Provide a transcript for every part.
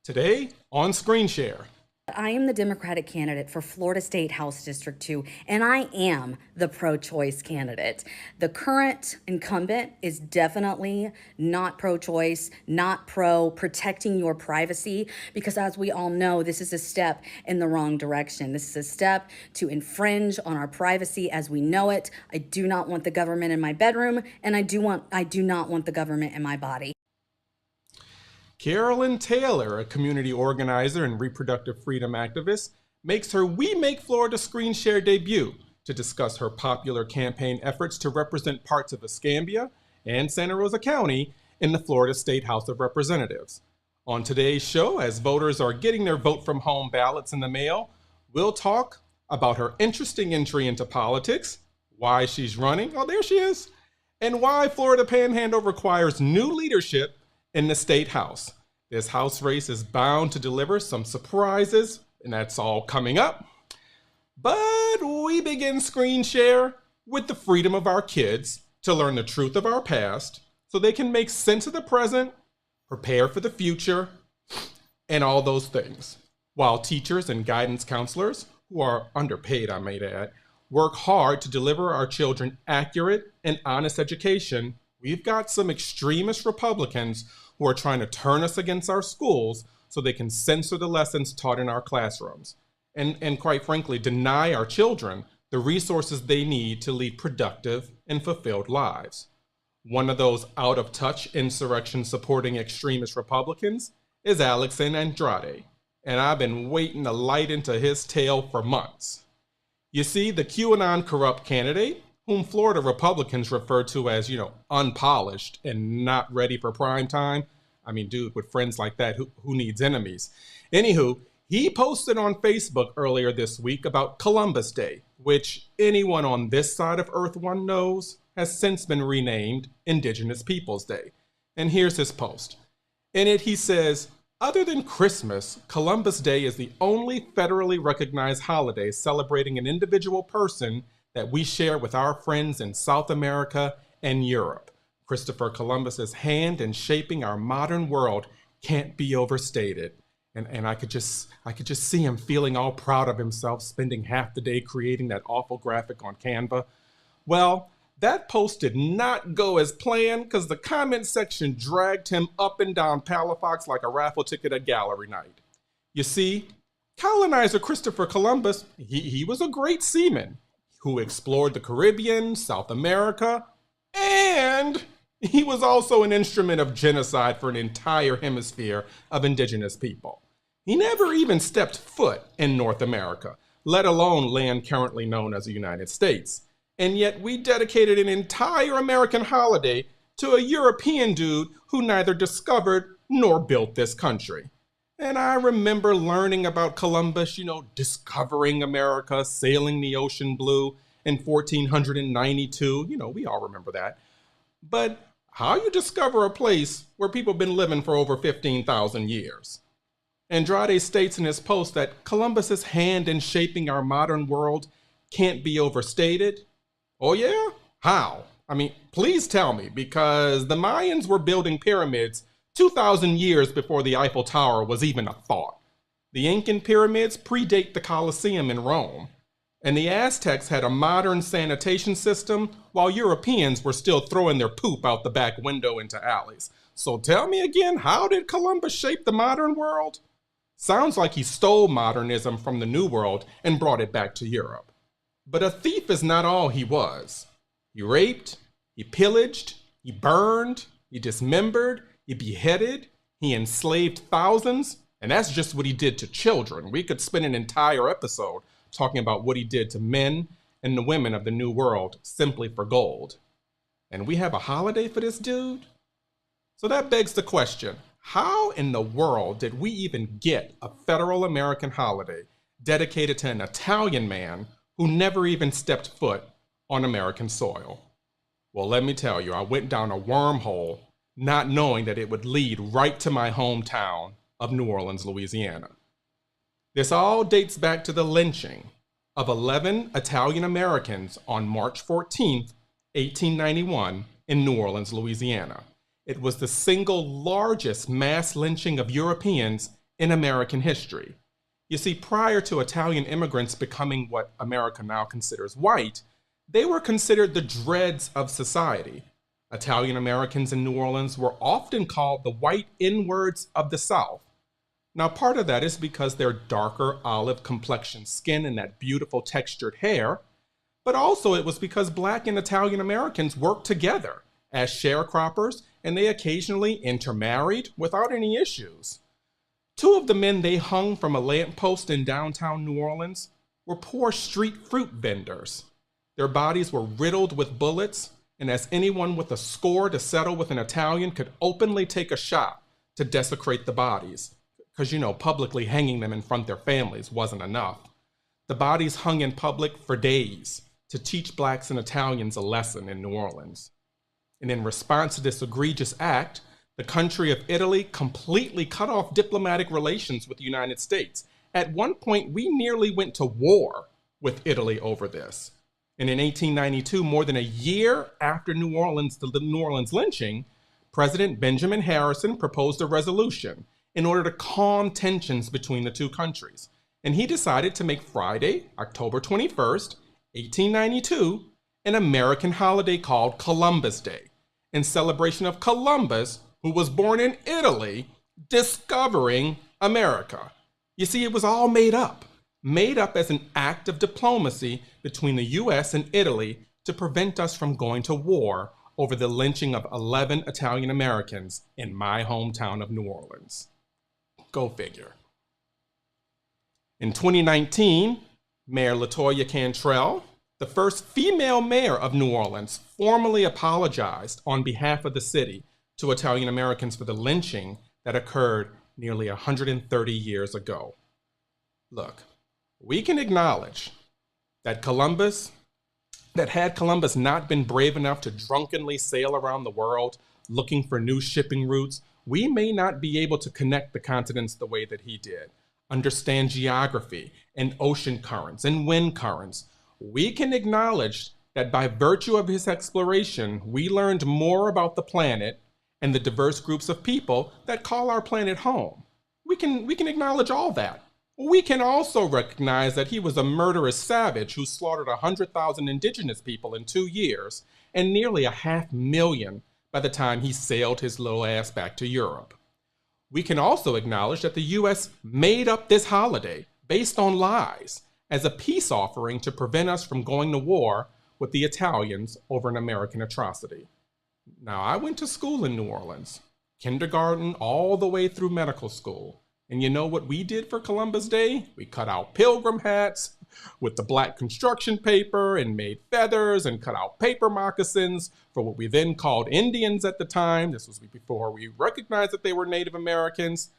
Today on Screen Share. I am the Democratic candidate for Florida State House District 2, and I am the pro-choice candidate. The current incumbent is definitely not pro-choice, not pro-protecting your privacy, because as we all know, this is a step in the wrong direction. This is a step to infringe on our privacy as we know it. I do not want the government in my bedroom, and I do not want the government in my body. Carollyn Taylor, a community organizer and reproductive freedom activist, makes her We Make Florida Screen Share debut to discuss her popular campaign efforts to represent parts of Escambia and Santa Rosa County in the Florida State House of Representatives. On today's show, as voters are getting their vote from home ballots in the mail, we'll talk about her interesting entry into politics, why she's running, oh there she is, and why Florida Panhandle requires new leadership in the state house. This house race is bound to deliver some surprises, and that's all coming up. But we begin Screen Share with the freedom of our kids to learn the truth of our past so they can make sense of the present, prepare for the future, and all those things. While teachers and guidance counselors, who are underpaid, I might add, work hard to deliver our children accurate and honest education, we've got some extremist Republicans who are trying to turn us against our schools so they can censor the lessons taught in our classrooms and quite frankly, deny our children the resources they need to lead productive and fulfilled lives. One of those out-of-touch insurrection-supporting extremist Republicans is Alex Andrade, and I've been waiting to light into his tail for months. You see, the Q-Anon corrupt candidate, whom Florida Republicans refer to as, unpolished and not ready for prime time. I mean, dude, with friends like that, who needs enemies? Anywho, he posted on Facebook earlier this week about Columbus Day, which anyone on this side of Earth One knows has since been renamed Indigenous Peoples Day. And here's his post. In it, he says, other than Christmas, Columbus Day is the only federally recognized holiday celebrating an individual person that we share with our friends in South America and Europe. Christopher Columbus's hand in shaping our modern world can't be overstated. And I could just see him feeling all proud of himself, spending half the day creating that awful graphic on Canva. Well, that post did not go as planned because the comment section dragged him up and down Palafox like a raffle ticket at gallery night. You see, colonizer Christopher Columbus, he was a great seaman who explored the Caribbean, South America, and he was also an instrument of genocide for an entire hemisphere of indigenous people. He never even stepped foot in North America, let alone land currently known as the United States. And yet we dedicated an entire American holiday to a European dude who neither discovered nor built this country. And I remember learning about Columbus, discovering America, sailing the ocean blue in 1492. We all remember that. But how you discover a place where people have been living for over 15,000 years? Andrade states in his post that Columbus's hand in shaping our modern world can't be overstated. Oh yeah? How? I mean, please tell me, because the Mayans were building pyramids 2,000 years before the Eiffel Tower was even a thought. The Incan pyramids predate the Colosseum in Rome, and the Aztecs had a modern sanitation system while Europeans were still throwing their poop out the back window into alleys. So tell me again, how did Columbus shape the modern world? Sounds like he stole modernism from the New World and brought it back to Europe. But a thief is not all he was. He raped, he pillaged, he burned, he dismembered, he beheaded, he enslaved thousands, and that's just what he did to children. We could spend an entire episode talking about what he did to men and the women of the New World simply for gold. And we have a holiday for this dude? So that begs the question, how in the world did we even get a federal American holiday dedicated to an Italian man who never even stepped foot on American soil? Well, let me tell you, I went down a wormhole not knowing that it would lead right to my hometown of New Orleans, Louisiana. This all dates back to the lynching of 11 Italian Americans on March 14th, 1891 in New Orleans, Louisiana. It was the single largest mass lynching of Europeans in American history. You see, prior to Italian immigrants becoming what America now considers white, they were considered the dregs of society. Italian Americans in New Orleans were often called the white inwards of the South. Now, part of that is because their darker olive complexion skin and that beautiful textured hair, but also it was because Black and Italian Americans worked together as sharecroppers, and they occasionally intermarried without any issues. Two of the men they hung from a lamppost in downtown New Orleans were poor street fruit vendors. Their bodies were riddled with bullets, and as anyone with a score to settle with an Italian could openly take a shot to desecrate the bodies, because, publicly hanging them in front of their families wasn't enough. The bodies hung in public for days to teach Blacks and Italians a lesson in New Orleans. And in response to this egregious act, the country of Italy completely cut off diplomatic relations with the United States. At one point, we nearly went to war with Italy over this. And in 1892, more than a year after the New Orleans lynching, President Benjamin Harrison proposed a resolution in order to calm tensions between the two countries. And he decided to make Friday, October 21st, 1892, an American holiday called Columbus Day, in celebration of Columbus, who was born in Italy, discovering America. You see, it was all made up as an act of diplomacy between the US and Italy to prevent us from going to war over the lynching of 11 Italian Americans in my hometown of New Orleans. Go figure. In 2019, Mayor LaToya Cantrell, the first female mayor of New Orleans, formally apologized on behalf of the city to Italian Americans for the lynching that occurred nearly 130 years ago. Look, we can acknowledge that had Columbus not been brave enough to drunkenly sail around the world looking for new shipping routes, we may not be able to connect the continents the way that he did, understand geography and ocean currents and wind currents. We can acknowledge that by virtue of his exploration, we learned more about the planet and the diverse groups of people that call our planet home. We can acknowledge all that. We can also recognize that he was a murderous savage who slaughtered 100,000 indigenous people in 2 years and nearly 500,000 by the time he sailed his little ass back to Europe. We can also acknowledge that the US made up this holiday based on lies as a peace offering to prevent us from going to war with the Italians over an American atrocity. Now, I went to school in New Orleans, kindergarten all the way through medical school. And you know what we did for Columbus Day? We cut out pilgrim hats with the black construction paper and made feathers and cut out paper moccasins for what we then called Indians at the time. This was before we recognized that they were Native Americans.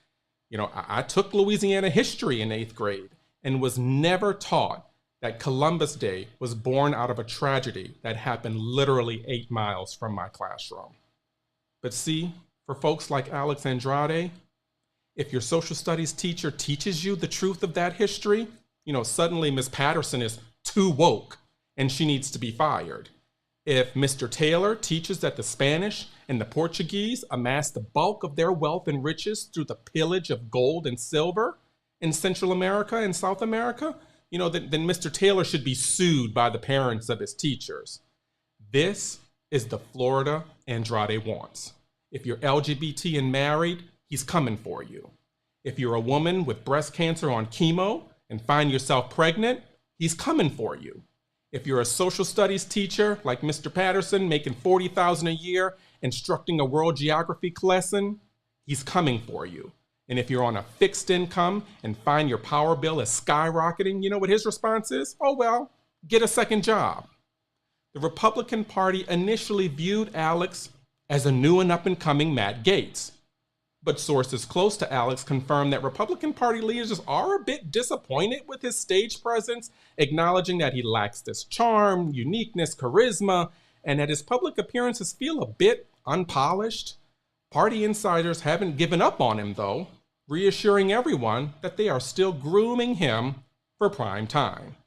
I took Louisiana history in 8th grade and was never taught that Columbus Day was born out of a tragedy that happened literally 8 miles from my classroom. But see, for folks like Alex Andrade, if your social studies teacher teaches you the truth of that history, suddenly Miss Patterson is too woke and she needs to be fired. If Mr. Taylor teaches that the Spanish and the Portuguese amassed the bulk of their wealth and riches through the pillage of gold and silver in Central America and South America, then Mr. Taylor should be sued by the parents of his teachers. This is the Florida Andrade wants. If you're LGBT and married, he's coming for you. If you're a woman with breast cancer on chemo and find yourself pregnant, he's coming for you. If you're a social studies teacher like Mr. Patterson making $40,000 a year instructing a world geography lesson, he's coming for you. And if you're on a fixed income and find your power bill is skyrocketing, you know what his response is? Oh, well, get a second job. The Republican Party initially viewed Alex as a new and up-and-coming Matt Gaetz. But sources close to Alex confirm that Republican Party leaders are a bit disappointed with his stage presence, acknowledging that he lacks this charm, uniqueness, charisma, and that his public appearances feel a bit unpolished. Party insiders haven't given up on him, though, reassuring everyone that they are still grooming him for prime time.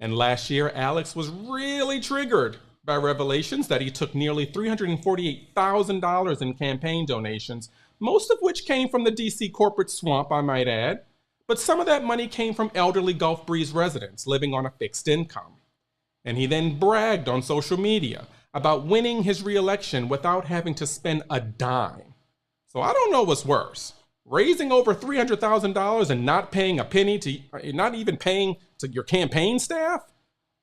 And last year, Alex was really triggered by revelations that he took nearly $348,000 in campaign donations, most of which came from the DC corporate swamp, I might add. But some of that money came from elderly Gulf Breeze residents living on a fixed income. And he then bragged on social media about winning his reelection without having to spend a dime. So I don't know what's worse. Raising over $300,000 and not paying a penny to, not even paying to your campaign staff,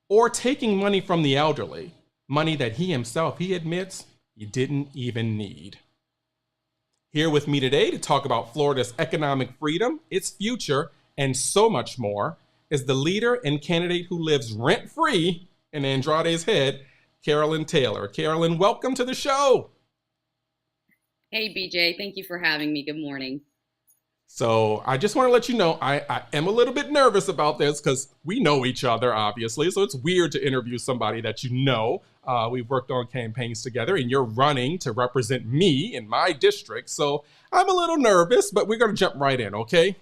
or taking money from the elderly, money that he himself, he admits, he didn't even need. Here with me today to talk about Florida's economic freedom, its future, and so much more is the leader and candidate who lives rent-free in Andrade's head, Carollyn Taylor. Carollyn, welcome to the show. Hey, BJ. Thank you for having me. Good morning. So I just want to let you know, I am a little bit nervous about this because we know each other, obviously. So it's weird to interview somebody that you know. We've worked on campaigns together and you're running to represent me in my district. So I'm a little nervous, but we're going to jump right in, okay?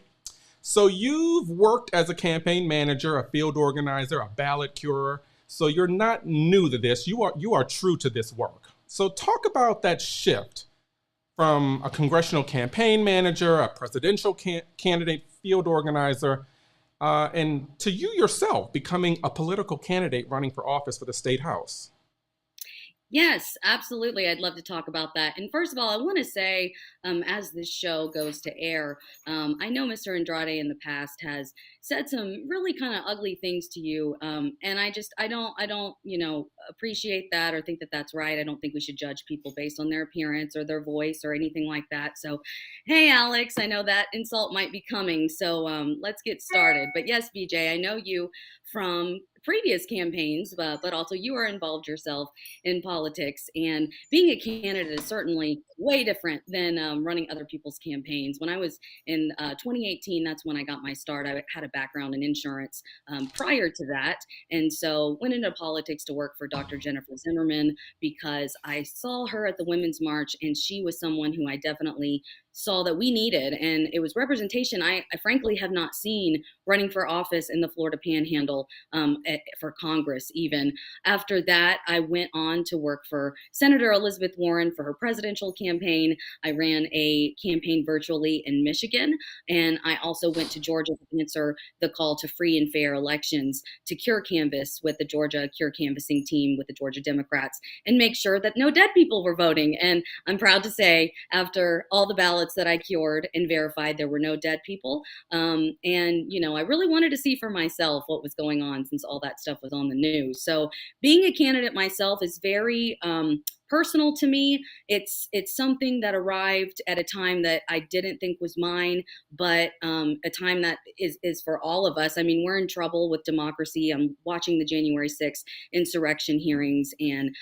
So you've worked as a campaign manager, a field organizer, a ballot curer. So you're not new to this. You are true to this work. So talk about that shift from a congressional campaign manager, a presidential candidate, field organizer, and to you yourself becoming a political candidate running for office for the state house. Yes, absolutely. I'd love to talk about that. And first of all, I want to say, as this show goes to air, I know Mr. Andrade in the past has said some really kind of ugly things to you, and I don't, appreciate that or think that that's right. I don't think we should judge people based on their appearance or their voice or anything like that. So, hey, Alex, I know that insult might be coming, so let's get started. But yes, BJ, I know you from previous campaigns, but also you are involved yourself in politics, and being a candidate is certainly way different than running other people's campaigns. When I was in 2018, that's when I got my start. I had a background in insurance prior to that, and so went into politics to work for Dr. Jennifer Zimmerman because I saw her at the Women's March, and she was someone who I definitely saw that we needed, and it was representation I frankly have not seen running for office in the Florida Panhandle for Congress even. After that, I went on to work for Senator Elizabeth Warren for her presidential campaign. I ran a campaign virtually in Michigan, and I also went to Georgia to answer the call to free and fair elections to cure canvass with the Georgia Cure Canvassing team with the Georgia Democrats and make sure that no dead people were voting. And I'm proud to say, after all the ballots that I cured and verified, there were no dead people. I really wanted to see for myself what was going on since all that stuff was on the news. So being a candidate myself is very personal to me. It's something that arrived at a time that I didn't think was mine, but a time that is for all of us. I mean, we're in trouble with democracy. I'm watching the January 6th insurrection hearings, and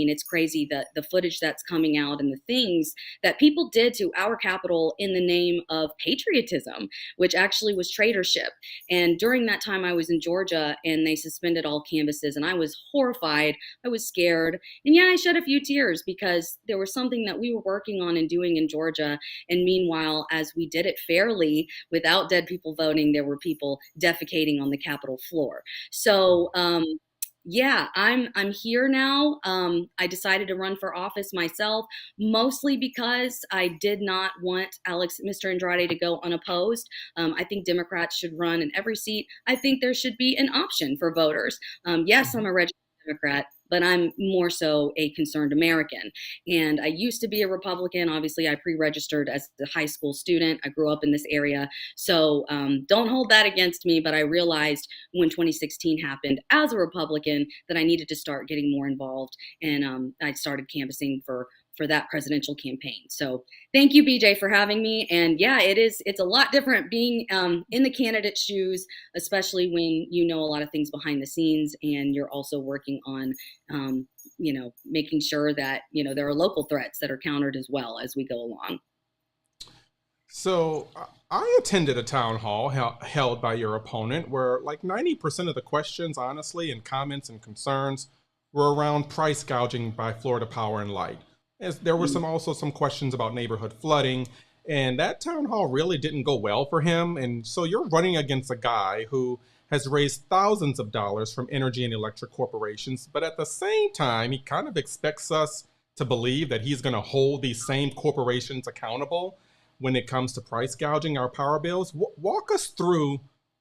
it's crazy that the footage that's coming out and the things that people did to our Capitol in the name of patriotism, which actually was traitorship. And during that time, I was in Georgia, and they suspended all canvasses, and I was horrified. I was scared, and yeah, I shed a few tears because there was something that we were working on and doing in Georgia. And meanwhile, as we did it fairly without dead people voting, there were people defecating on the Capitol floor. So, I'm here now. I decided to run for office myself, mostly because I did not want Mr. Andrade to go unopposed. I think Democrats should run in every seat. I think there should be an option for voters. Yes, I'm a registered Democrat, but I'm more so a concerned American. And I used to be a Republican. Obviously, I pre-registered as a high school student. I grew up in this area. So don't hold that against me. But I realized when 2016 happened as a Republican that I needed to start getting more involved. And I started canvassing for that presidential campaign. So thank you, BJ, for having me. And yeah, it's a lot different being in the candidate's shoes, especially when you know a lot of things behind the scenes and you're also working on, making sure that, there are local threats that are countered as well as we go along. So I attended a town hall held by your opponent where like 90% of the questions, honestly, and comments and concerns were around price gouging by Florida Power and Light. As there were also some questions about neighborhood flooding, and that town hall really didn't go well for him. And so you're running against a guy who has raised thousands of dollars from energy and electric corporations, but at the same time, he kind of expects us to believe that he's going to hold these same corporations accountable when it comes to price gouging our power bills. Walk us through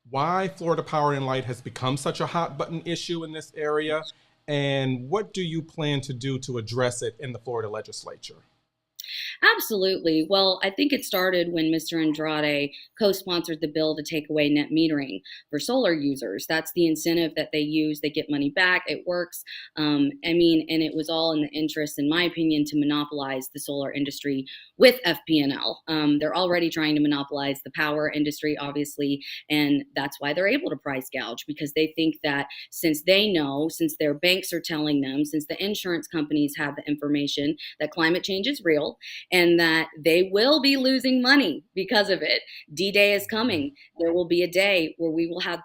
why Florida Power and Light has become such a hot button issue in this area, and what do you plan to do to address it in the Florida legislature? Absolutely. Well, I think it started when Mr. Andrade co-sponsored the bill to take away net metering for solar users. That's the incentive that they use. They get money back. It works. And it was all in the interest, in my opinion, to monopolize the solar industry with FP&L. They're already trying to monopolize the power industry, obviously, and that's why they're able to price gouge, because they think that since they know, since their banks are telling them, since the insurance companies have the information that climate change is real, and that they will be losing money because of it. D-Day is coming. There will be a day where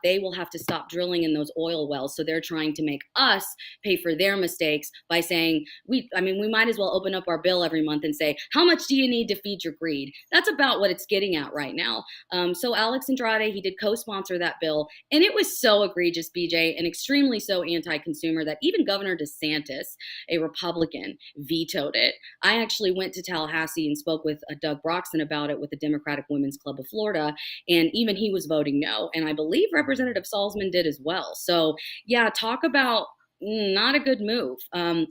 they will have to stop drilling in those oil wells. So they're trying to make us pay for their mistakes by saying, we might as well open up our bill every month and say, how much do you need to feed your greed? That's about what it's getting at right now. So Alex Andrade, he did co-sponsor that bill, and it was so egregious, BJ, and extremely so anti-consumer that even Governor DeSantis, a Republican, vetoed it. I actually went to Tallahassee and spoke with Doug Broxson about it with the Democratic Women's Club of Florida, and even he was voting no. And I believe Representative Salzman did as well. So yeah, talk about not a good move.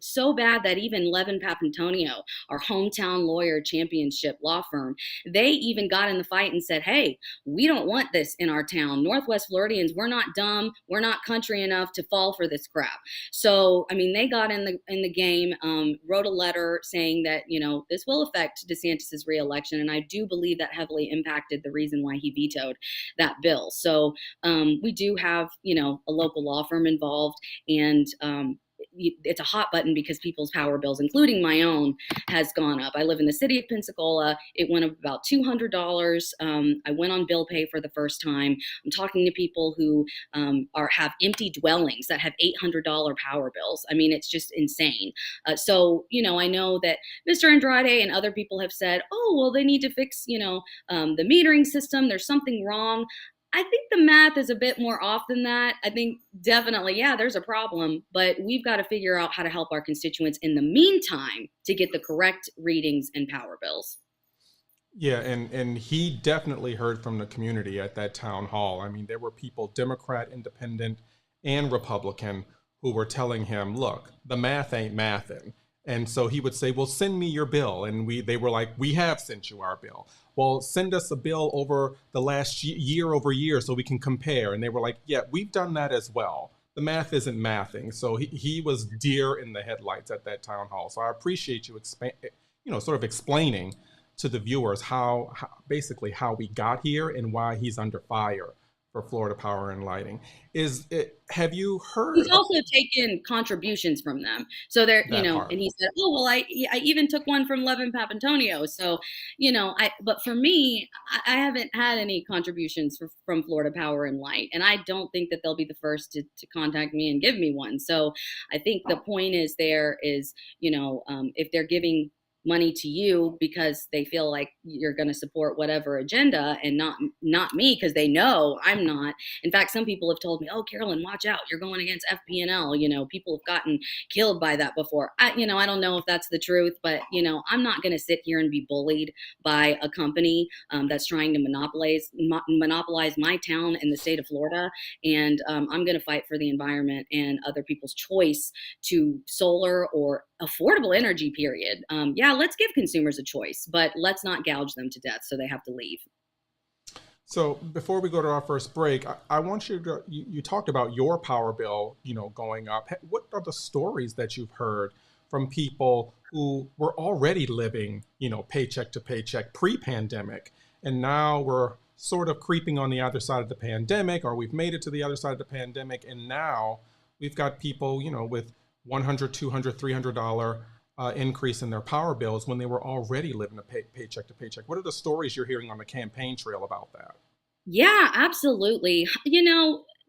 So bad that even Levin Papantonio, our hometown lawyer championship law firm, they even got in the fight and said, hey, we don't want this in our town. Northwest Floridians, we're not dumb. We're not country enough to fall for this crap. So, they got in the game, wrote a letter saying that, this will affect DeSantis's reelection. And I do believe that heavily impacted the reason why he vetoed that bill. So we do have, a local law firm involved, and it's a hot button because people's power bills, including my own, has gone up. I live in the city of Pensacola. It went up about $200. I went on bill pay for the first time. I'm talking to people who have empty dwellings that have $800 power bills. It's just insane. So I know that Mr. Andrade and other people have said, oh, well, they need to fix, the metering system. There's something wrong. I think the math is a bit more off than that. I think definitely, yeah, there's a problem, but we've got to figure out how to help our constituents in the meantime to get the correct readings and power bills. Yeah, and he definitely heard from the community at that town hall. There were people, Democrat, Independent, and Republican, who were telling him, look, the math ain't mathin'. And so he would say, well, send me your bill. And they were like, we have sent you our bill. Well, send us a bill over the last year over year so we can compare. And they were like, yeah, we've done that as well. The math isn't mathing. So he was deer in the headlights at that town hall. So I appreciate you sort of explaining to the viewers how basically how we got here and why he's under fire for Florida Power and Lighting. Have you heard? He's also taken contributions from them. So they're, and he said, oh, well, I even took one from Levin Papantonio. So, but for me, I haven't had any contributions from Florida Power and Light. And I don't think that they'll be the first to contact me and give me one. So I think the point is if they're giving money to you because they feel like you're going to support whatever agenda and not me, because they know I'm not. In fact, some people have told me, oh, Carollyn, watch out, you're going against FP&L. People have gotten killed by that before. I don't know if that's the truth, but I'm not going to sit here and be bullied by a company that's trying to monopolize my town in the state of Florida. And I'm going to fight for the environment and other people's choice to solar or affordable energy, period. Let's give consumers a choice, but let's not gouge them to death so they have to leave. So before we go to our first break, I want you talked about your power bill, going up. What are the stories that you've heard from people who were already living, paycheck to paycheck pre-pandemic, and now we're sort of creeping on the other side of the pandemic, or we've made it to the other side of the pandemic, and now we've got people, with $100, $200, $300 increase in their power bills when they were already living a paycheck to paycheck. What are the stories you're hearing on the campaign trail about that? Yeah, absolutely.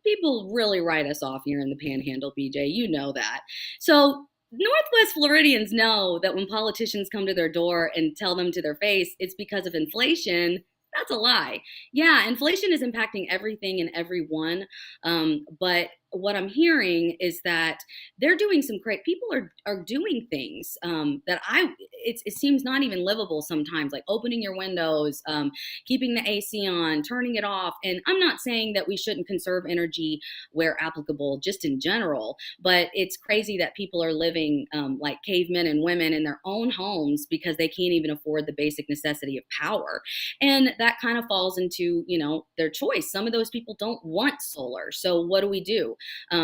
People really write us off here in the Panhandle, BJ. You know that. So Northwest Floridians know that when politicians come to their door and tell them to their face it's because of inflation, that's a lie. Yeah, inflation is impacting everything and everyone, but what I'm hearing is that they're doing some great. People are doing things that it seems not even livable sometimes, like opening your windows, keeping the AC on, turning it off. And I'm not saying that we shouldn't conserve energy where applicable, just in general, but it's crazy that people are living like cavemen and women in their own homes because they can't even afford the basic necessity of power. And that kind of falls into, their choice. Some of those people don't want solar. So what do?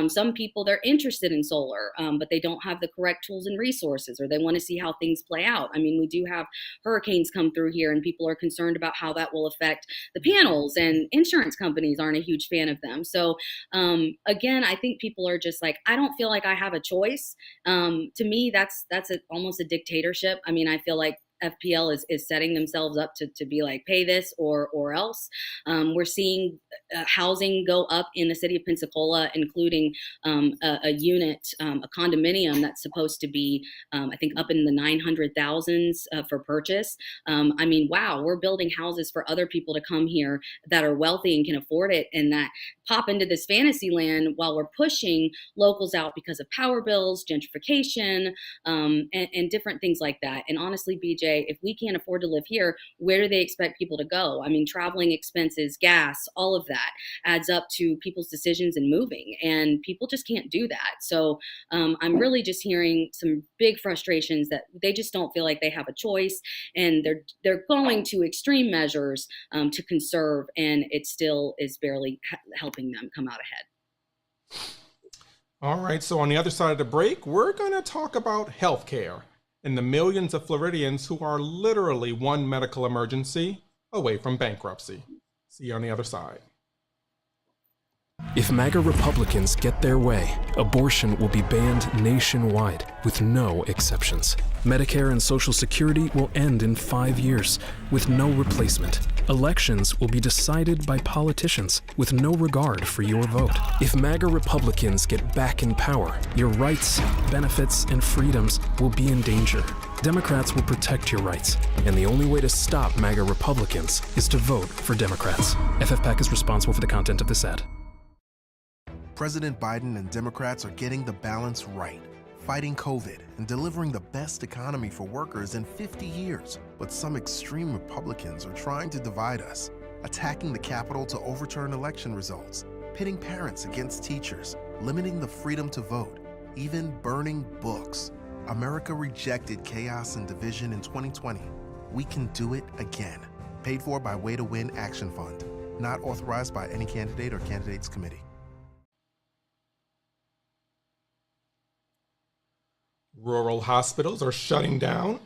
Some people, they're interested in solar, but they don't have the correct tools and resources, or they want to see how things play out. I mean, we do have hurricanes come through here, and people are concerned about how that will affect the panels, and insurance companies aren't a huge fan of them. So again, I think people are just like, I don't feel like I have a choice. To me, that's almost a dictatorship. I mean, I feel like FPL is setting themselves up to be like, pay this or else. We're seeing housing go up in the city of Pensacola, including a unit, a condominium that's supposed to be, I think, up in the 900,000s for purchase. I mean, wow, we're building houses for other people to come here that are wealthy and can afford it, and that pop into this fantasy land while we're pushing locals out because of power bills, gentrification, and different things like that. And honestly, BJ, if we can't afford to live here, where do they expect people to go? I mean, traveling expenses, gas, all of that adds up to people's decisions in moving, and people just can't do that. So I'm really just hearing some big frustrations that they just don't feel like they have a choice, and they're going to extreme measures to conserve, and it still is barely helping them come out ahead. All right, so on the other side of the break, we're going to talk about healthcare and the millions of Floridians who are literally one medical emergency away from bankruptcy. See you on the other side. If MAGA Republicans get their way, abortion will be banned nationwide with no exceptions. Medicare and Social Security will end in 5 years with no replacement. Elections will be decided by politicians with no regard for your vote. If MAGA Republicans get back in power, your rights, benefits, and freedoms will be in danger. Democrats will protect your rights, and the only way to stop MAGA Republicans is to vote for Democrats. FFPAC is responsible for the content of this ad. President Biden and Democrats are getting the balance right, fighting COVID and delivering the best economy for workers in 50 years. But some extreme Republicans are trying to divide us, attacking the Capitol to overturn election results, pitting parents against teachers, limiting the freedom to vote, even burning books. America rejected chaos and division in 2020. We can do it again. Paid for by Way to Win Action Fund. Not authorized by any candidate or candidates committee. Rural hospitals are shutting down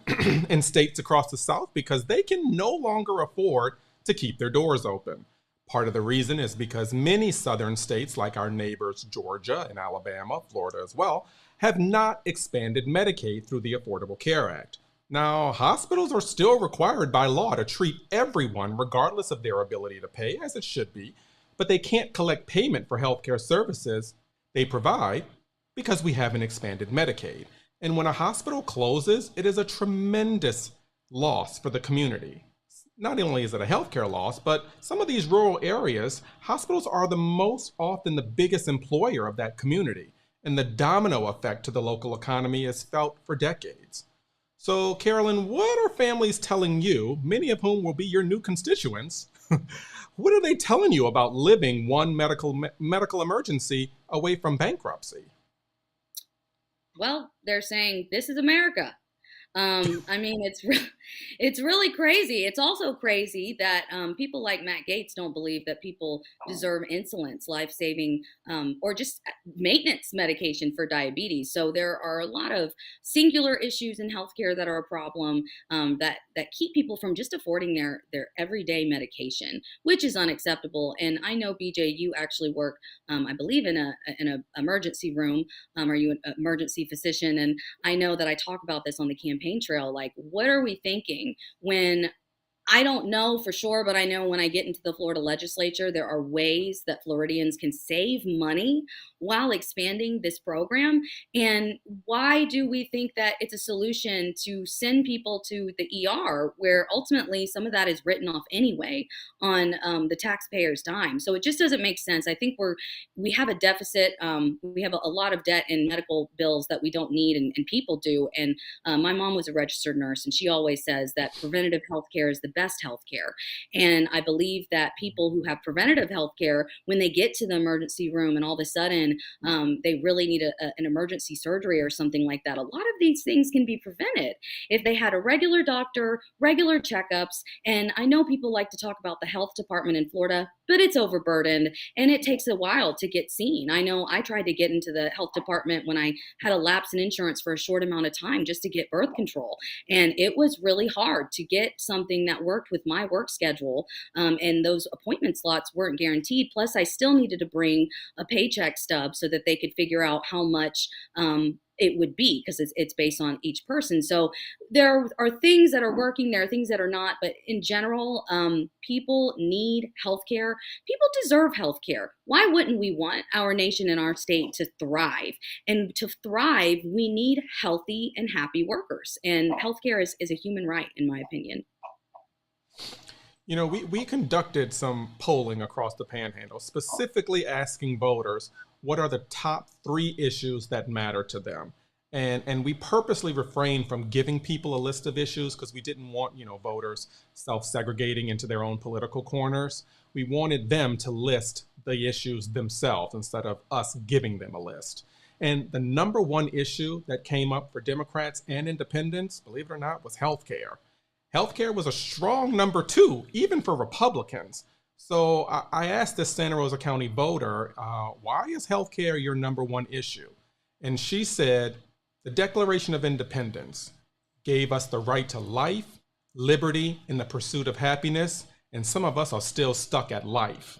in states across the South because they can no longer afford to keep their doors open. Part of the reason is because many southern states, like our neighbors Georgia and Alabama, Florida as well, have not expanded Medicaid through the Affordable Care Act. Now, hospitals are still required by law to treat everyone regardless of their ability to pay, as it should be, but they can't collect payment for healthcare services they provide because we haven't expanded Medicaid. And when a hospital closes, it is a tremendous loss for the community. Not only is it a healthcare loss, but some of these rural areas, hospitals are the most often the biggest employer of that community. And the domino effect to the local economy is felt for decades. So, Carollyn, what are families telling you, many of whom will be your new constituents? What are they telling you about living one medical emergency away from bankruptcy? Well, they're saying this is America. I mean, it's really crazy. It's also crazy that people like Matt Gaetz don't believe that people deserve insulin's life-saving or just maintenance medication for diabetes. So there are a lot of singular issues in healthcare that are a problem that keep people from just affording their everyday medication, which is unacceptable. And I know, BJ, you actually work, I believe, in a emergency room. Are you an emergency physician? And I know that I talk about this on the campaign trail. Like, what are we thinking when I don't know for sure, but I know when I get into the Florida legislature, there are ways that Floridians can save money while expanding this program. And why do we think that it's a solution to send people to the ER, where ultimately some of that is written off anyway on the taxpayer's dime? So it just doesn't make sense. I think we have a deficit. We have a lot of debt in medical bills that we don't need, and people do. And my mom was a registered nurse, and she always says that preventative health care is the best health care. And I believe that people who have preventative health care, when they get to the emergency room and all of a sudden they really need an emergency surgery or something like that, a lot of these things can be prevented if they had a regular doctor, regular checkups. And I know people like to talk about the health department in Florida, but it's overburdened and it takes a while to get seen. I know I tried to get into the health department when I had a lapse in insurance for a short amount of time just to get birth control. And it was really hard to get something that worked with my work schedule. And those appointment slots weren't guaranteed. Plus, I still needed to bring a paycheck stub so that they could figure out how much it would be, because it's based on each person. So there are things that are working, there are things that are not, but in general, people need healthcare. People deserve healthcare. Why wouldn't we want our nation and our state to thrive? And to thrive, we need healthy and happy workers. And healthcare is a human right, in my opinion. You know, we conducted some polling across the Panhandle, specifically asking voters what are the top 3 issues that matter to them. And we purposely refrained from giving people a list of issues because we didn't want, voters self-segregating into their own political corners. We wanted them to list the issues themselves instead of us giving them a list. And the number 1 issue that came up for Democrats and independents, believe it or not, was healthcare. Healthcare was a strong number 2, even for Republicans. So I asked this Santa Rosa County voter, why is healthcare your number 1 issue? And she said, the Declaration of Independence gave us the right to life, liberty, and the pursuit of happiness, and some of us are still stuck at life.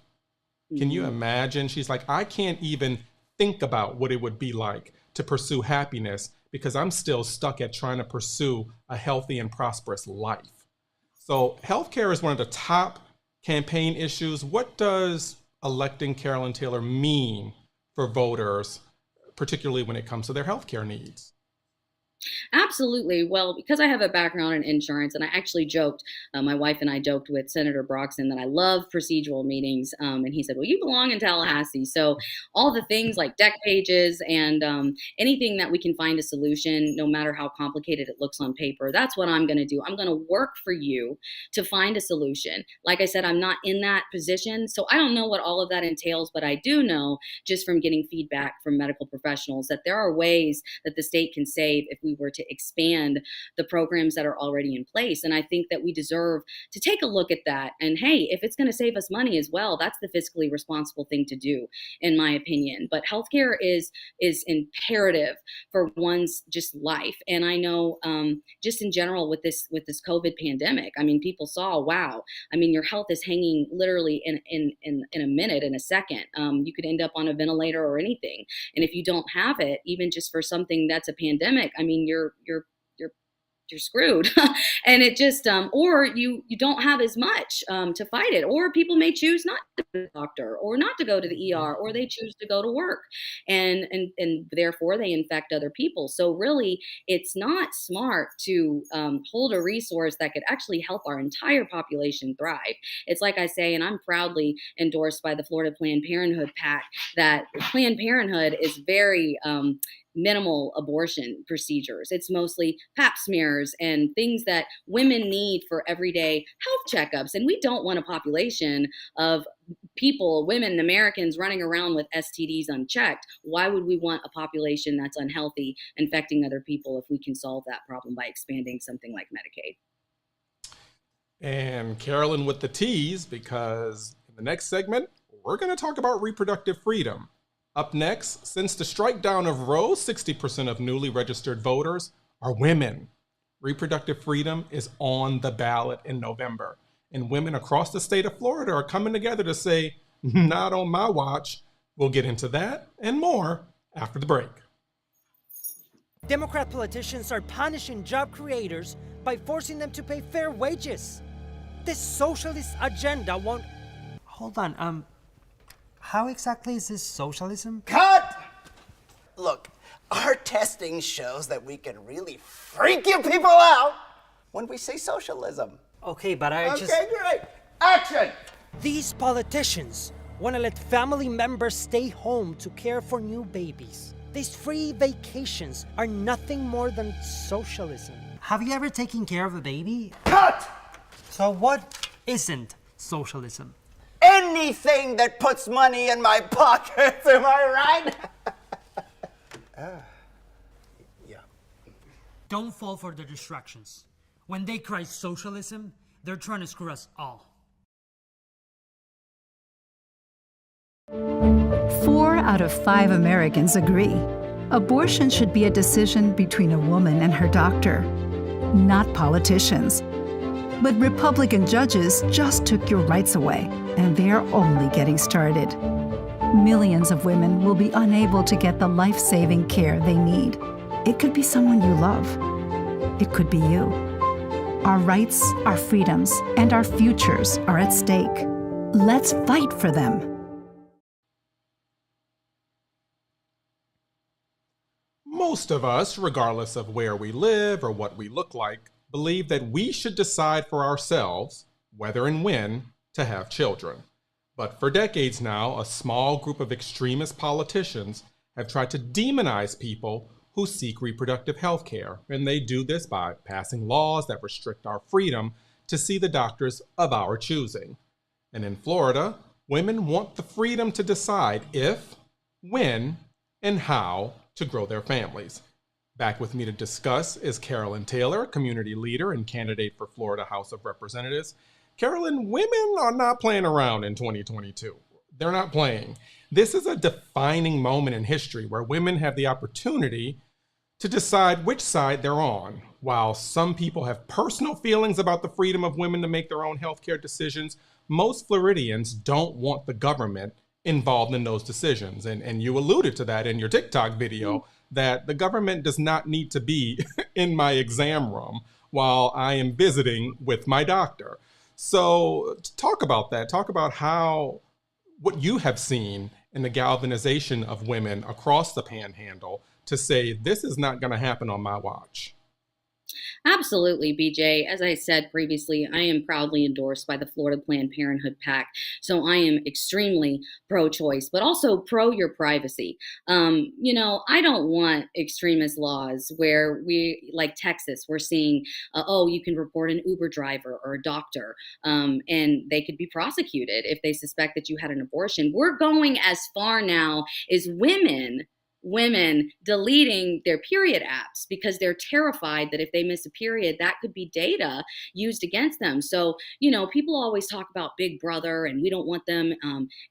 Can you imagine? She's like, I can't even think about what it would be like to pursue happiness because I'm still stuck at trying to pursue a healthy and prosperous life. So healthcare is one of the top campaign issues. What does electing Carollyn Taylor mean for voters, particularly when it comes to their healthcare needs? Absolutely. Well, because I have a background in insurance, and I actually joked, my wife and I joked with Senator Broxton that I love procedural meetings. And he said, well, you belong in Tallahassee. So all the things like deck pages and anything that we can find a solution, no matter how complicated it looks on paper, that's what I'm going to do. I'm going to work for you to find a solution. Like I said, I'm not in that position, so I don't know what all of that entails, but I do know just from getting feedback from medical professionals that there are ways that the state can save if we were to expand the programs that are already in place. And I think that we deserve to take a look at that. And hey, if it's going to save us money as well, that's the fiscally responsible thing to do, in my opinion. But healthcare is imperative for one's just life. And I know just in general with this COVID pandemic, I mean, people saw, wow, I mean, your health is hanging literally in a minute, in a second. You could end up on a ventilator or anything. And if you don't have it, even just for something that's a pandemic, I mean, you're screwed. And it just or you don't have as much to fight it, or people may choose not to go to the doctor or not to go to the ER, or they choose to go to work and therefore they infect other people. So really it's not smart to hold a resource that could actually help our entire population thrive. It's like I say, and I'm proudly endorsed by the Florida Planned Parenthood PAC, that Planned Parenthood is very minimal abortion procedures. It's mostly pap smears and things that women need for everyday health checkups. And we don't want a population of people, women, Americans running around with STDs unchecked. Why would we want a population that's unhealthy infecting other people if we can solve that problem by expanding something like Medicaid? And Carollyn with the tease, because in the next segment, we're going to talk about reproductive freedom. Up next, since the strike down of Roe, 60% of newly registered voters are women. Reproductive freedom is on the ballot in November. And women across the state of Florida are coming together to say, not on my watch. We'll get into that and more after the break. Democrat politicians are punishing job creators by forcing them to pay fair wages. this socialist agenda won't... Hold on, how exactly is this socialism? Cut! Look, our testing shows that we can really freak you people out when we say socialism. Okay, but I just... Okay, great. Action! These politicians want to let family members stay home to care for new babies. These free vacations are nothing more than socialism. Have you ever taken care of a baby? Cut! So what isn't socialism? Anything that puts money in my pockets, am I right? Yeah. Don't fall for the distractions. When they cry socialism, they're trying to screw us all. 4 out of 5 Americans agree. Abortion should be a decision between a woman and her doctor, not politicians. But Republican judges just took your rights away, and they're only getting started. Millions of women will be unable to get the life-saving care they need. It could be someone you love. It could be you. Our rights, our freedoms, and our futures are at stake. Let's fight for them. Most of us, regardless of where we live or what we look like, believe that we should decide for ourselves whether and when to have children. But for decades now, a small group of extremist politicians have tried to demonize people who seek reproductive health care, and they do this by passing laws that restrict our freedom to see the doctors of our choosing. And in Florida, women want the freedom to decide if, when, and how to grow their families. Back with me to discuss is Carollyn Taylor, community leader and candidate for Florida House of Representatives. Carollyn, women are not playing around in 2022. They're not playing. This is a defining moment in history where women have the opportunity to decide which side they're on. While some people have personal feelings about the freedom of women to make their own healthcare decisions, most Floridians don't want the government involved in those decisions. And you alluded to that in your TikTok video, that the government does not need to be in my exam room while I am visiting with my doctor. So talk about that. Talk about what you have seen in the galvanization of women across the Panhandle to say, this is not going to happen on my watch. Absolutely, BJ. As I said previously, I am proudly endorsed by the Florida Planned Parenthood PAC. So I am extremely pro-choice, but also pro your privacy. I don't want extremist laws where like Texas, we're seeing, you can report an Uber driver or a doctor, and they could be prosecuted if they suspect that you had an abortion. We're going as far now as women deleting their period apps because they're terrified that if they miss a period, that could be data used against them. So, people always talk about Big Brother and we don't want them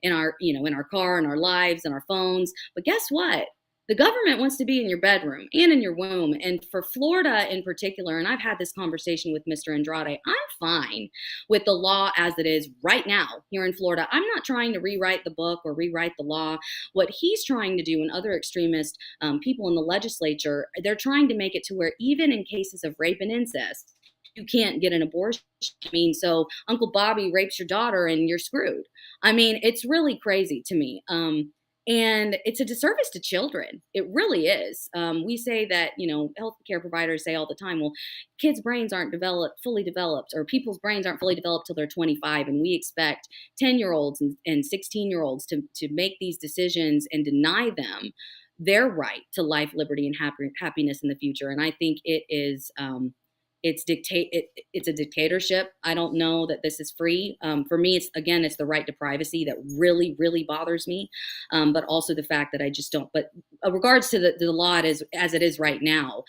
in our car, in our lives, in our phones. But guess what? The government wants to be in your bedroom and in your womb. And for Florida in particular, and I've had this conversation with Mr. Andrade, I'm fine with the law as it is right now here in Florida. I'm not trying to rewrite the book or rewrite the law. What he's trying to do, and other extremist people in the legislature, they're trying to make it to where even in cases of rape and incest, you can't get an abortion. So Uncle Bobby rapes your daughter and you're screwed. It's really crazy to me. And it's a disservice to children. It really is. We say that, healthcare providers say all the time, well, kids' brains aren't fully developed, or people's brains aren't fully developed till they're 25. And we expect 10-year-olds and 16-year-olds to make these decisions and deny them their right to life, liberty, and happiness in the future. And I think it is... It's a dictatorship. I don't know that this is free. For me, it's the right to privacy that really, really bothers me. But also the fact that I just don't. But regards to the law as it is right now,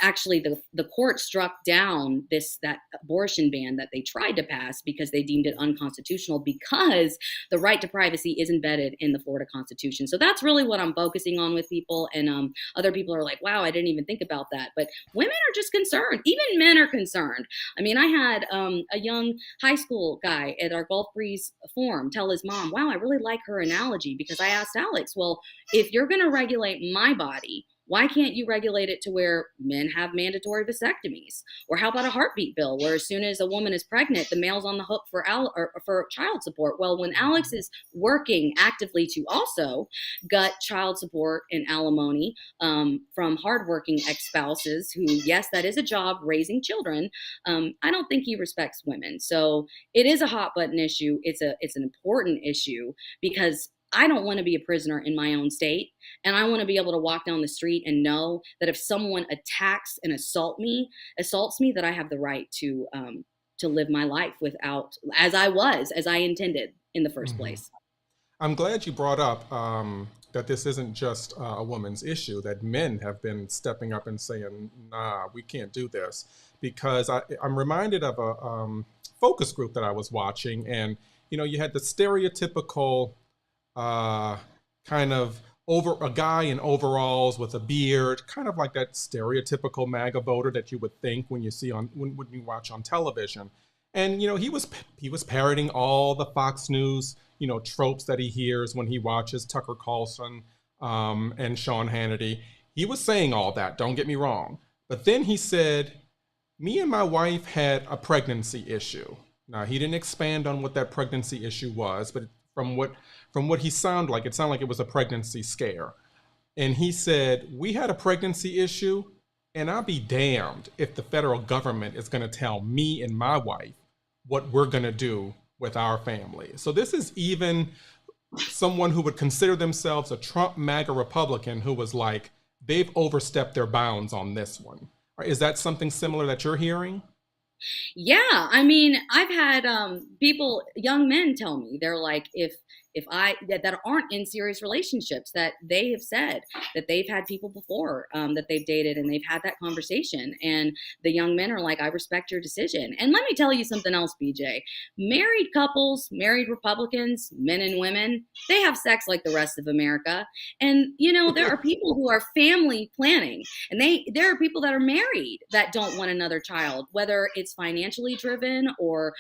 actually the court struck down that abortion ban that they tried to pass because they deemed it unconstitutional, because the right to privacy is embedded in the Florida Constitution. So that's really what I'm focusing on with people. And other people are like, wow, I didn't even think about that. But women are just concerned. Even men are concerned. I had a young high school guy at our Gulf Breeze forum tell his mom, wow, I really like her analogy, because I asked Alex, well, if you're going to regulate my body, Why can't you regulate it to where men have mandatory vasectomies? Or how about a heartbeat bill where as soon as a woman is pregnant, the male's on the hook for child support? Well, when Alex is working actively to also gut child support and alimony from hardworking ex-spouses who, yes, that is a job, raising children, I don't think he respects women. So it is a hot button issue. It's an important issue because I don't want to be a prisoner in my own state. And I want to be able to walk down the street and know that if someone attacks and assaults me, that I have the right to live my life without, as I intended in the first place. I'm glad you brought up that this isn't just a woman's issue, that men have been stepping up and saying, nah, we can't do this. Because I'm reminded of a focus group that I was watching, and you had the stereotypical kind of a guy in overalls with a beard, kind of like that stereotypical MAGA voter that you would think when you see when you watch on television. And he was parroting all the Fox News tropes that he hears when he watches Tucker Carlson and Sean Hannity. He was saying all that, don't get me wrong. But then he said, me and my wife had a pregnancy issue. Now, he didn't expand on what that pregnancy issue was, but from what he sounded like, it sounded like it was a pregnancy scare. And he said, we had a pregnancy issue, and I'll be damned if the federal government is going to tell me and my wife what we're going to do with our family. So this is even someone who would consider themselves a Trump MAGA Republican who was like, they've overstepped their bounds on this one. Is that something similar that you're hearing? Yeah, I mean, I've had people, young men, tell me they're like, if that aren't in serious relationships, that they have said that they've had people before that they've dated and they've had that conversation, and the young men are like, I respect your decision. And let me tell you something else, BJ. Married couples, married Republicans, men and women, they have sex like the rest of America. And there are people who are family planning, and there are people that are married that don't want another child, whether it's financially driven or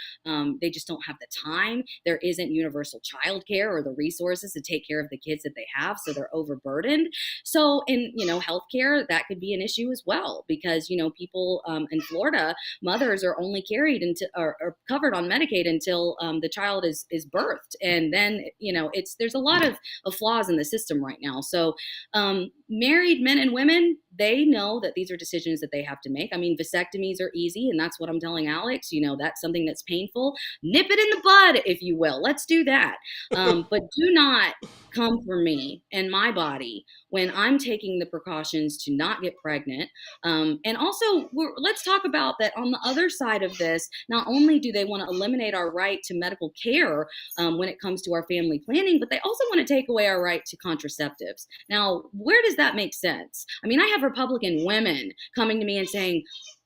they just don't have the time. There isn't universal child care or the resources to take care of the kids that they have, so they're overburdened. So in healthcare, that could be an issue as well, because people in Florida, mothers are only carried into or covered on Medicaid until the child is birthed, and then there's a lot of flaws in the system right now. So married men and women, they know that these are decisions that they have to make. I mean, vasectomies are easy, and that's what I'm telling Alex. That's something that's painful. Nip it in the bud, if you will. Let's do that. But do not come for me and my body when I'm taking the precautions to not get pregnant. And also, let's talk about that on the other side of this. Not only do they want to eliminate our right to medical care when it comes to our family planning, but they also want to take away our right to contraceptives. Now, where does that make sense? I mean, I have Republican women coming to me and saying,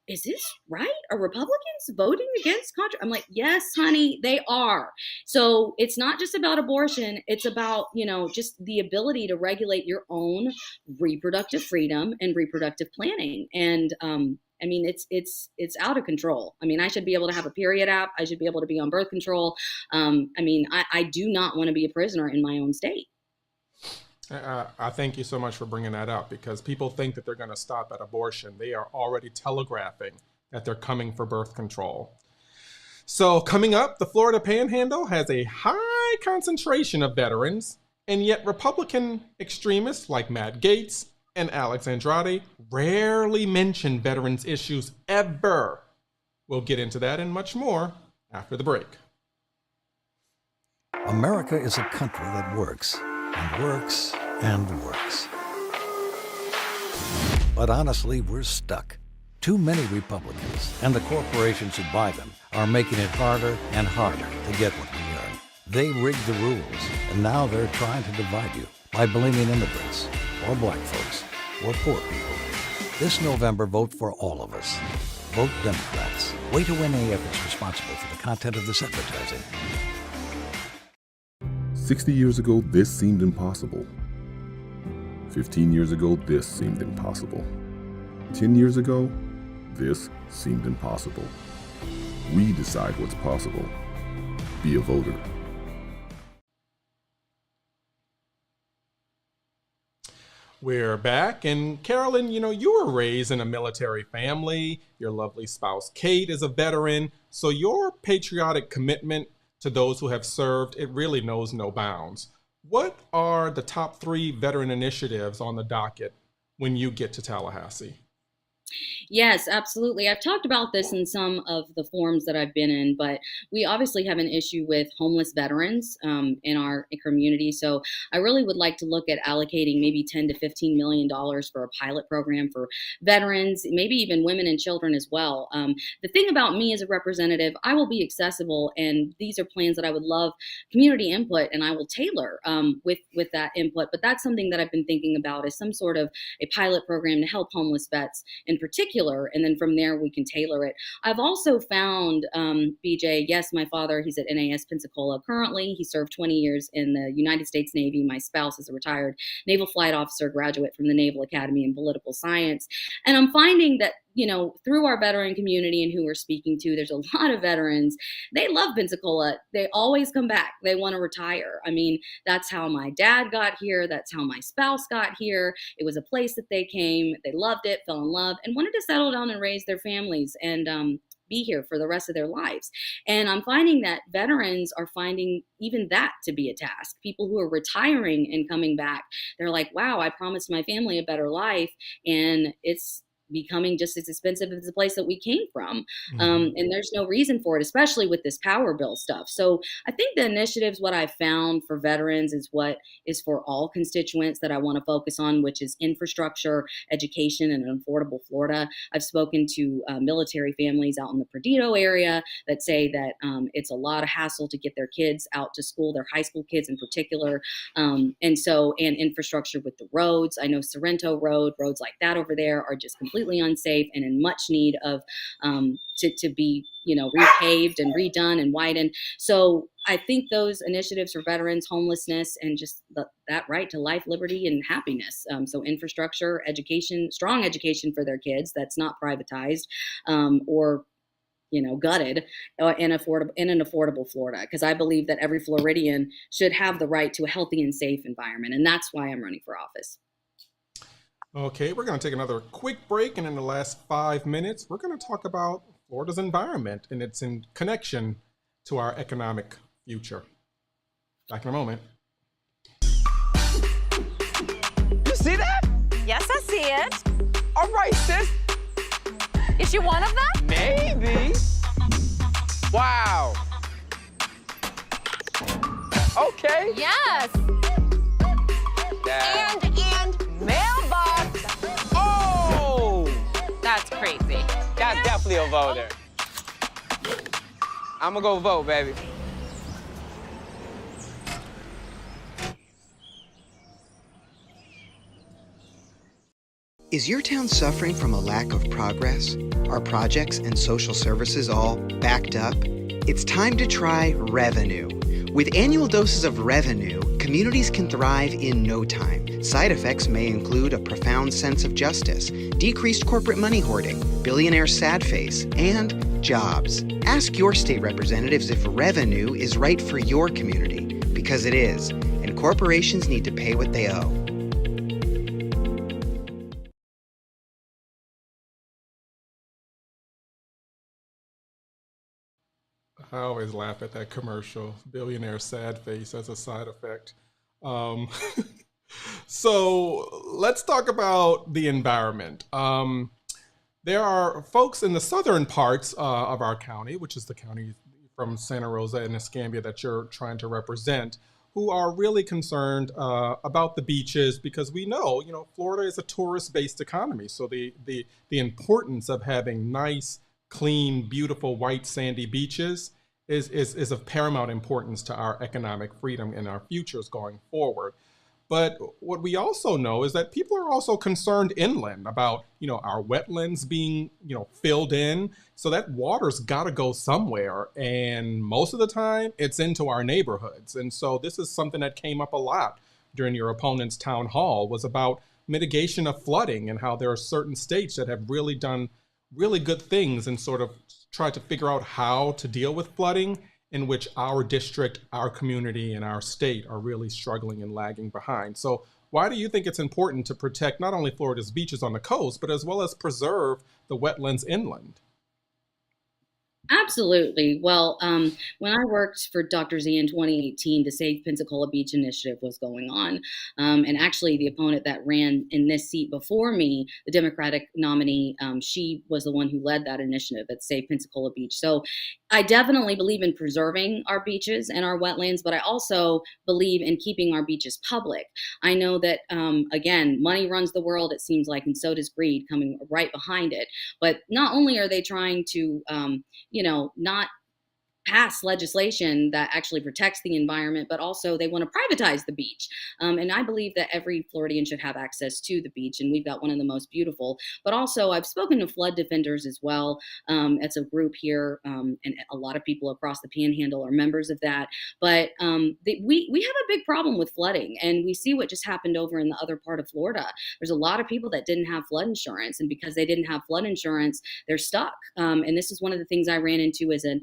is this right? Are Republicans voting against I'm like, yes, honey, they are. So it's not just about abortion. It's about, just the ability to regulate your own reproductive freedom and reproductive planning. And I mean, it's out of control. I mean, I should be able to have a period app. I should be able to be on birth control. I mean, I do not want to be a prisoner in my own state. I thank you so much for bringing that up, because people think that they're going to stop at abortion. They are already telegraphing that they're coming for birth control. So coming up, the Florida Panhandle has a high concentration of veterans, and yet Republican extremists like Matt Gaetz and Alex Andrade rarely mention veterans issues ever. We'll get into that and much more after the break. America is a country that works and works and works. But honestly, we're stuck. Too many Republicans and the corporations who buy them are making it harder and harder to get what we earn. They rigged the rules, and now they're trying to divide you by blaming immigrants, or black folks, or poor people. This November, vote for all of us. Vote Democrats. Wait to win AF is responsible for the content of this advertising. 60 years ago, this seemed impossible. 15 years ago, this seemed impossible. 10 years ago, this seemed impossible. We decide what's possible. Be a voter. We're back, and Carollyn, you were raised in a military family. Your lovely spouse, Kate, is a veteran. So your patriotic commitment to those who have served, it really knows no bounds. What are the top 3 veteran initiatives on the docket when you get to Tallahassee? Yes, absolutely. I've talked about this in some of the forums that I've been in, but we obviously have an issue with homeless veterans in our community. So I really would like to look at allocating maybe $10 to $15 million for a pilot program for veterans, maybe even women and children as well. The thing about me as a representative, I will be accessible, and these are plans that I would love community input, and I will tailor with that input. But that's something that I've been thinking about, is some sort of a pilot program to help homeless vets in particular, and then from there we can tailor it. I've also found, BJ, yes, my father, he's at NAS Pensacola currently. He served 20 years in the United States Navy. My spouse is a retired naval flight officer, graduate from the Naval Academy in political science. And I'm finding that, through our veteran community and who we're speaking to, there's a lot of veterans. They love Pensacola. They always come back. They want to retire. I mean, that's how my dad got here. That's how my spouse got here. It was a place that they came. They loved it, fell in love, and wanted to settle down and raise their families and be here for the rest of their lives. And I'm finding that veterans are finding even that to be a task. People who are retiring and coming back, they're like, wow, I promised my family a better life, and it's becoming just as expensive as the place that we came from. And there's no reason for it, especially with this power bill stuff. So I think the initiatives, what I've found for veterans is what is for all constituents that I want to focus on, which is infrastructure, education, and an affordable Florida. I've spoken to military families out in the Perdido area that say that it's a lot of hassle to get their kids out to school, their high school kids in particular. And infrastructure with the roads. I know Sorrento Road, roads like that over there are just completely unsafe and in much need of to be repaved and redone and widened. So I think those initiatives for veterans, homelessness, and just that right to life, liberty, and happiness. So infrastructure, education, strong education for their kids that's not privatized or gutted in an affordable Florida, because I believe that every Floridian should have the right to a healthy and safe environment, and that's why I'm running for office. Okay, we're going to take another quick break, and in the last 5 minutes, we're going to talk about Florida's environment and its in connection to our economic future. Back in a moment. You see that? Yes, I see it. All right, sis. Is she one of them? Maybe. Wow. Okay. Yes. That. And mailbox. Oh! That's crazy. That's definitely a voter. I'm gonna go vote, baby. Is your town suffering from a lack of progress? Are projects and social services all backed up? It's time to try Revenue. With annual doses of Revenue, communities can thrive in no time. Side effects may include a profound sense of justice, decreased corporate money hoarding, billionaire sad face, and jobs. Ask your state representatives if Revenue is right for your community, because it is, and corporations need to pay what they owe. I always laugh at that commercial, billionaire sad face as a side effect. So let's talk about the environment. There are folks in the southern parts of our county, which is the county from Santa Rosa and Escambia that you're trying to represent, who are really concerned about the beaches, because we know, Florida is a tourist-based economy. So the importance of having nice, clean, beautiful, white, sandy beaches is of paramount importance to our economic freedom and our futures going forward. But what we also know is that people are also concerned inland about, our wetlands being, filled in. So that water's got to go somewhere. And most of the time it's into our neighborhoods. And so this is something that came up a lot during your opponent's town hall, was about mitigation of flooding and how there are certain states that have really done really good things and sort of try to figure out how to deal with flooding, in which our district, our community, and our state are really struggling and lagging behind. So Why do you think it's important to protect not only Florida's beaches on the coast, but as well as preserve the wetlands inland? Absolutely. Well, when I worked for Dr. Z in 2018, the Save Pensacola Beach initiative was going on. And actually, the opponent that ran in this seat before me, the Democratic nominee, she was the one who led that initiative at Save Pensacola Beach. So I definitely believe in preserving our beaches and our wetlands, but I also believe in keeping our beaches public. I know that, again, money runs the world, it seems like, and so does greed coming right behind it. But not only are they trying to, not pass legislation that actually protects the environment, but also they want to privatize the beach. And I believe that every Floridian should have access to the beach, and we've got one of the most beautiful. But also, I've spoken to flood defenders as well. It's a group here, and a lot of people across the Panhandle are members of that. But we have a big problem with flooding, and we see what just happened over in the other part of Florida. There's a lot of people that didn't have flood insurance, and because they didn't have flood insurance, they're stuck. And this is one of the things I ran into as an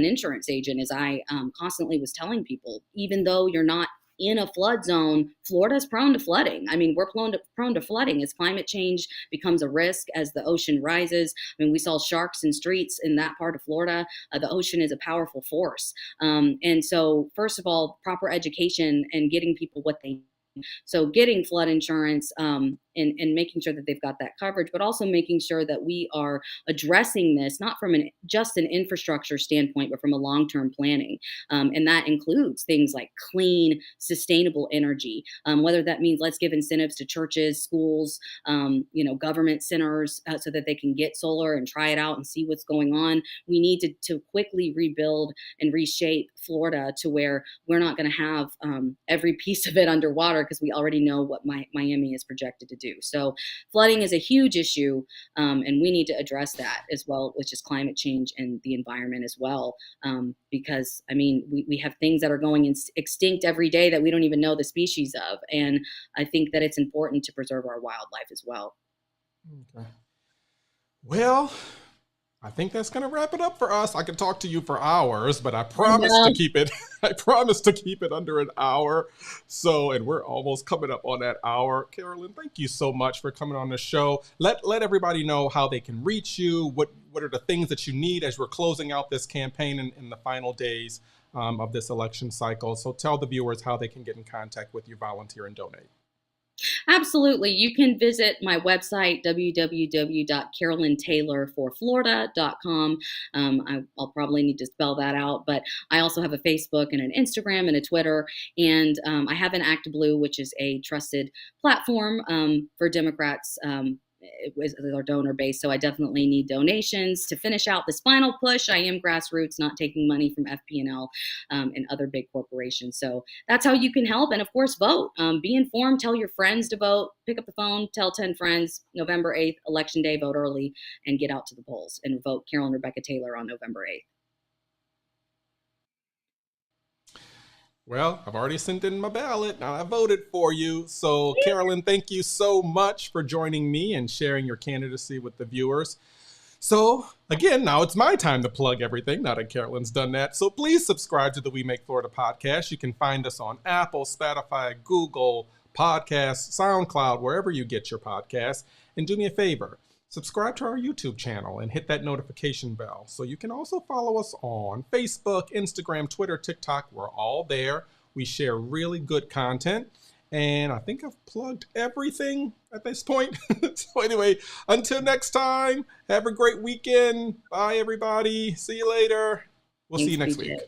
insurance agent, as I constantly was telling people, even though you're not in a flood zone, Florida's prone to flooding. I mean, we're prone to flooding as climate change becomes a risk, as the ocean rises. I mean, we saw sharks in streets in that part of Florida. The ocean is a powerful force. And so, first of all, proper education and getting people what they need. So getting flood insurance and making sure that they've got that coverage, but also making sure that we are addressing this, not from just an infrastructure standpoint, but from a long-term planning. And that includes things like clean, sustainable energy, whether that means let's give incentives to churches, schools, government centers, so that they can get solar and try it out and see what's going on. We need to quickly rebuild and reshape Florida to where we're not going to have every piece of it underwater, because we already know what Miami is projected to do. So flooding is a huge issue, and we need to address that as well, which is climate change and the environment as well. Because, I mean, we have things that are going extinct every day that we don't even know the species of. And I think that it's important to preserve our wildlife as well. Okay. Well, I think that's going to wrap it up for us. I could talk to you for hours, but I promise to keep it. I promise to keep it under an hour. So, and we're almost coming up on that hour. Carollyn, thank you so much for coming on the show. Let everybody know how they can reach you. What are the things that you need as we're closing out this campaign in the final days of this election cycle. So tell the viewers how they can get in contact with you, volunteer, and donate. Absolutely. You can visit my website, www.carollyntaylorforflorida.com. I'll probably need to spell that out, but I also have a Facebook and an Instagram and a Twitter. And I have an Act Blue, which is a trusted platform for Democrats with our donor base. So I definitely need donations to finish out this final push. I am grassroots, not taking money from FP&L and other big corporations. So that's how you can help. And of course, vote. Be informed. Tell your friends to vote. Pick up the phone. Tell 10 friends. November 8th, Election Day, vote early and get out to the polls and vote Carollyn Rebecca Taylor on November 8th. Well, I've already sent in my ballot. Now I voted for you. So, Carollyn, thank you so much for joining me and sharing your candidacy with the viewers. So, again, now it's my time to plug everything, now that Carollyn's done that. So please subscribe to the We Make Florida podcast. You can find us on Apple, Spotify, Google Podcasts, SoundCloud, wherever you get your podcasts. And do me a favor, subscribe to our YouTube channel and hit that notification bell. So you can also follow us on Facebook, Instagram, Twitter, TikTok. We're all there. We share really good content. And I think I've plugged everything at this point. So anyway, until next time, have a great weekend. Bye, everybody. See you later. We'll see you next week.